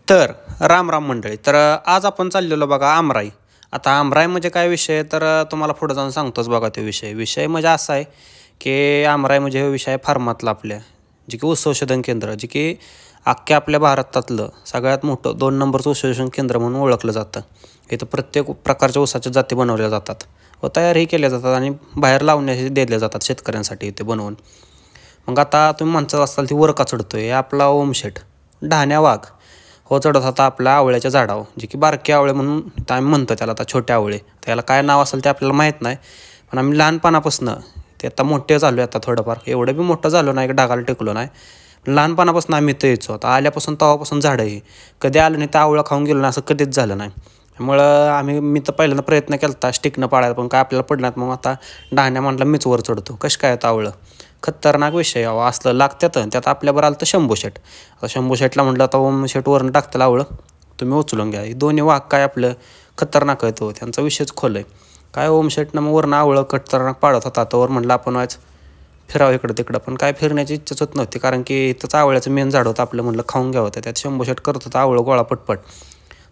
तर राम राम मंडळी. तर आज आपण चाललेलो बघा आमराई. आता आमराई म्हणजे काय विषय तर तुम्हाला पुढे जाऊन सांगतोच बघा. तो विषय म्हणजे असा आहे की आमराई म्हणजे हा विषय फार्मातला आपल्या, जे की ऊस संशोधन केंद्र, जे की अख्ख्या आपल्या भारतातलं सगळ्यात मोठं 2 नंबरचं ऊस संशोधन केंद्र म्हणून ओळखलं जातं. इथं प्रत्येक प्रकारच्या ऊसाच्या जाती बनवल्या जातात व तयारही केल्या जातात आणि बाहेर लावण्यासाठी दिल्या जातात शेतकऱ्यांसाठी इथे बनवून. मग आता तुम्ही म्हणत असाल ती वर का चढतोय, हे आपला ओमशेट ढाण्या वाघ हो चढत होता आपल्या आवळ्याच्या झाडावर, जे की बारके आवळे म्हणून आम्ही म्हणतो त्याला. आता छोटे आवळे, त्याला काय नाव असेल ते आपल्याला माहीत नाही, पण आम्ही लहानपणापासून ते आता मोठे झालो आहे. आता थोडंफार एवढं बी मोठं झालो नाही, डागाला टेकलो नाही. लहानपणापासून आम्ही इथं यायचो. आता आल्यापासून तेव्हापासून झाडं ही कधी आलं नाही तर आवळं खाऊन गेलो नाही असं कधीच झालं नाही. त्यामुळं मी तर पहिल्यांदा प्रयत्न केला होता स्टिकनं पाडायला, पण काय आपल्याला पडणार. मग आता ढाण्या म्हटलं मीच वर चढतो. कशी काय आता आवळं खतरनाक विषय यावं असलं लागत्यात. त्यात आपल्याबरोबर आलं तर शंभू शेट. आता शंभू शेटला म्हटलं आता ओम शेट वरनं टाकतं आवळं तुम्ही उचलून घ्या. ही दोन्ही वाघ काय आपलं खतरनाक आहे, तो त्यांचा विषयच खोल आहे. काय ओम शेटनं मग वरनं आवळं खतरनाक पाडत होता. तर वर म्हटलं आपण आज फिरावं इकडं तिकडं, पण काय फिरण्याची इच्छाच होत नव्हती, कारण की इथंच आवळ्याचं मेन झाड होतं आपलं. म्हटलं खाऊन घ्यावं होतं. त्यात शंभू शेट करत होता आवळं गोळा पटपट.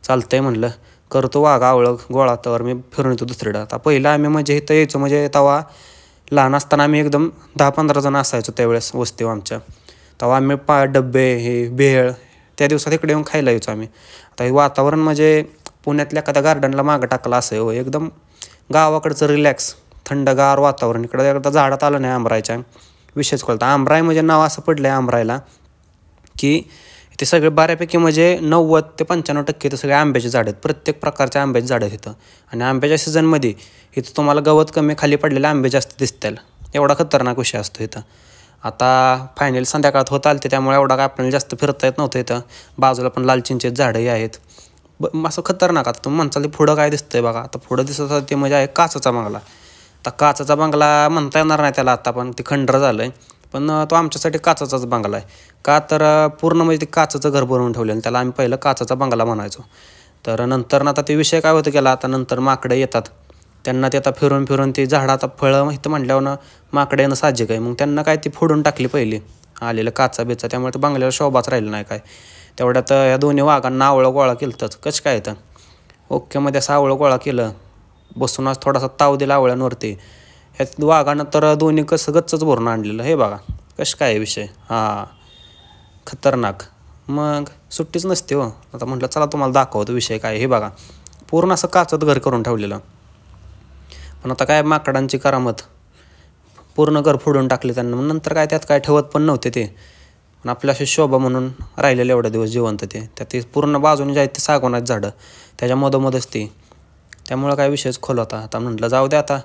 चालतंय म्हणलं करतो वाघ आवळं गोळा. तर मी फिरून येतो दुसरीकडं. आता पहिलं आम्ही म्हणजे इथं यायचो म्हणजे तेव्हा लहान असताना आम्ही एकदम 10-15 जण असायचो त्यावेळेस वस्तीवर आमच्या. तेव्हा आम्ही डब्बे हे भेळ त्या दिवसात इकडे येऊन खायला यायचो आम्ही. आता हे वातावरण म्हणजे पुण्यातल्या एखाद्या गार्डनला मागं टाकलं असं हो, एकदम गावाकडचं रिलॅक्स थंडगार वातावरण. इकडं एकदा झाडात आलं नाही आंबरायच्या विशेष कळतं. आंबराई म्हणजे नाव असं पडलं आहे आंबरायला की ते सगळे बऱ्यापैकी म्हणजे 90 ते 95% ते सगळे आंब्याचे झाड आहेत. प्रत्येक प्रकारच्या आंब्याचे झाड आहेत इथं. आणि आंब्याच्या सीझनमध्ये इथं तुम्हाला गवत कमी खाली पडलेले आंबे जास्त दिसतील. एवढा खतरनाक विषय असतो इथं. आता फायनल संध्याकाळात होत आलं ते, त्यामुळे एवढा काय आपल्याला जास्त फिरता येत नव्हतं इथं. बाजूला पण लाल चिंचेचे झाडंही आहेत. असं खतरनाक. आता तुम्ही म्हणसाल ते पुढं काय दिसतंय बघा. आता पुढं दिसत होतं ते म्हणजे आहे काचेचा बंगला. आता काचेचा बंगला म्हणता येणार नाही त्याला आता, पण ते खंडर झालं आहे. पण तो आमच्यासाठी काचेचाच बंगला आहे. का तर पूर्ण म्हणजे ते काचेचं घर बनवून ठेवलेलं, त्याला आम्ही पहिलं काचेचा बंगला म्हणायचो. तर नंतर आता ते विषय काय होतं गेला, आता नंतर माकडे येतात त्यांना ते आता फिरून फिरून ती झाडं आता फळं इथं म्हटल्यावर माकडे येणं साहजिक आहे. मग त्यांना काय ती फोडून टाकली पहिली आलेलं काचा बिचा, त्यामुळे ते बंगल्याला शोभाच राहिलं नाही काय. तेवढ्यात या दोन्ही वाघांना आवळं गोळा केलं तर कसं काय येतं ओकेमध्ये असं आवळं गोळा केलं. बसून आज थोडासा ताव दिला आवळ्यांवरती. ह्या वाघानं तर दोन्ही कसं गच्चच भरून आणलेलं हे बघा. कसं काय विषय हां खतरनाक. मग सुट्टीच नसते हो. आता म्हटलं चला तुम्हाला दाखवतो विषय काय. हे बघा पूर्ण असं काचत घर करून ठेवलेलं. पण आता काय माकडांची करामत, पूर्ण घर फोडून टाकले त्यांना. मग नंतर काय त्यात काय ठेवत पण नव्हते ते, पण आपल्या अशी शोभा म्हणून राहिलेले एवढे दिवस जिवंत ते. त्यात ते पूर्ण बाजूने जे आहेत ते सागवानाची झाडं त्याच्या मधोमधच ती. त्यामुळं काय विषयच खोल होता. आता म्हटलं जाऊ दे आता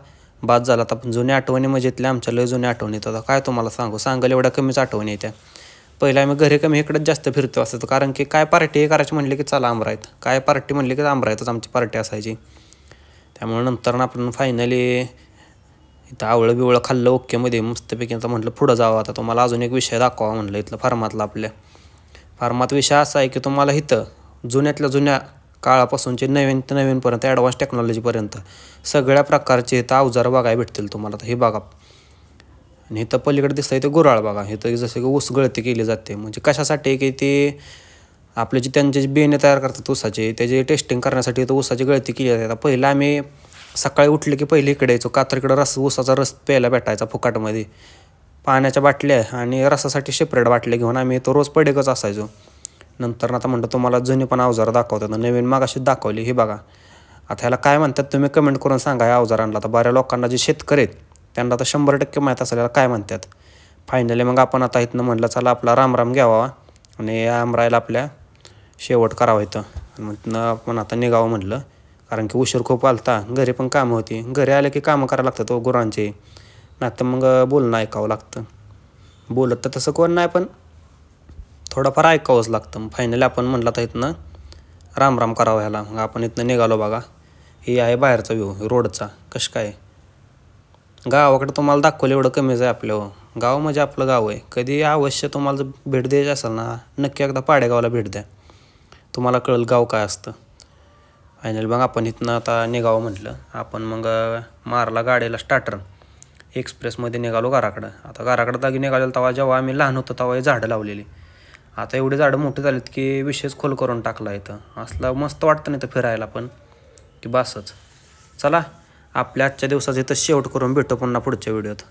बाद झाला. आता जुन्या आठवणी म्हणजे इथल्या आमच्या लय जुन्या आठवणी येतात. आता काय तुम्हाला सांगाल एवढ्या कमीच आठवणी येत्या. पहिला आम्ही घरी कमी इकडंच जास्त फिरतो असं, कारण की काय पार्टी करायची म्हणली की चला आंबराईत, काय पार्टी म्हणली की आंबराईतच आमची पार्टी असायची. त्यामुळे नंतर आपण फायनली इथं आवळं बिवळं खाल्लं ओकेमध्ये मस्तपैकी. आता म्हटलं पुढं जावं. आता तुम्हाला अजून एक विषय दाखवा म्हटलं इथलं फार्मातला. आपल्या फार्मात विषय असा आहे की तुम्हाला इथं जुन्यातल्या जुन्या काळापासूनचे नवीन ते नवीनपर्यंत ॲडव्हान्स टेक्नॉलॉजीपर्यंत सगळ्या प्रकारचे इथं अवजारं बघायला भेटतील तुम्हाला. तर हे बघा. आणि इथं पलीकडे दिसतं इथं गुऱ्हाळ बघा. इथं जसं की ऊस गळती केली जाते, म्हणजे कशासाठी की ते आपले जे त्यांचे जे बेणे तयार करतात ऊसाचे त्याचे टेस्टिंग करण्यासाठी इथं ऊसाची गळती केली जाते. आता पहिलं आम्ही सकाळी उठले की पहिले इकडे यायचो का तर इकडं ऊसाचा रस प्यायला भेटायचा फुकाटमध्ये. पाण्याच्या बाटल्या आणि रसासाठी सेपरेट बाटल्या घेऊन आम्ही तो रोज पडेकच असायचो. नंतर आता म्हणतो तुम्हाला जुनी पण अवजारं दाखवतात. नवीन मागाशीच दाखवली हे बघा. आता ह्याला काय म्हणतात तुम्ही कमेंट करून सांगा या अवजारांना. आता बऱ्या लोकांना जे शेतकरी आहेत त्यांना आता 100% माहीत असेल काय म्हणतात. फायनली मग आपण आता इथनं म्हटलं चला आपला रामराम घ्यावा आणि आमरायला आपल्या शेवट करावं इथं. मग आपण आता निघावं म्हटलं, कारण की उशीर खूप आलता. घरी पण कामं होती. घरी आले की कामं करायला लागतात तो गुरांचे, नाही तर मग बोलणं ऐकावं लागतं. बोलत तर तसं कोण नाही, पण थोडंफार ऐकावंच लागतं. फायनली आपण म्हटलं तर इथनं रामराम करावं ह्याला. मग आपण इथनं निघालो बघा. ही आहे बाहेरचा व्ह्यू रोडचा. कसं काय गावाकडे तुम्हाला दाखवलं एवढं कमीच आहे आपलं. गाव म्हणजे आपलं गाव आहे. कधी अवश्य तुम्हाला जर भेट द्यायची असेल ना, नक्की एकदा पाडेगावला भेट द्या, तुम्हाला कळेल गाव काय असतं. फायनल मग आपण इथनं आता निघावं म्हटलं. आपण मग मारला गाडीला स्टार्टर, एक्सप्रेसमध्ये निघालो घराकडं. आता घराकडं जागी निघालेलं तेव्हा जेव्हा आम्ही लहान होतो तेव्हा ही झाडं लावलेली. आता एवढी झाडं मोठी झालीत की विषयच खोल करून टाकला इथं. असला मस्त वाटतं नाही तर फिरायला पण की बसच. चला आपल्या आजच्या दिवसाचा इथं शेवट करून भेटू पुन्हा पुढच्या व्हिडिओत.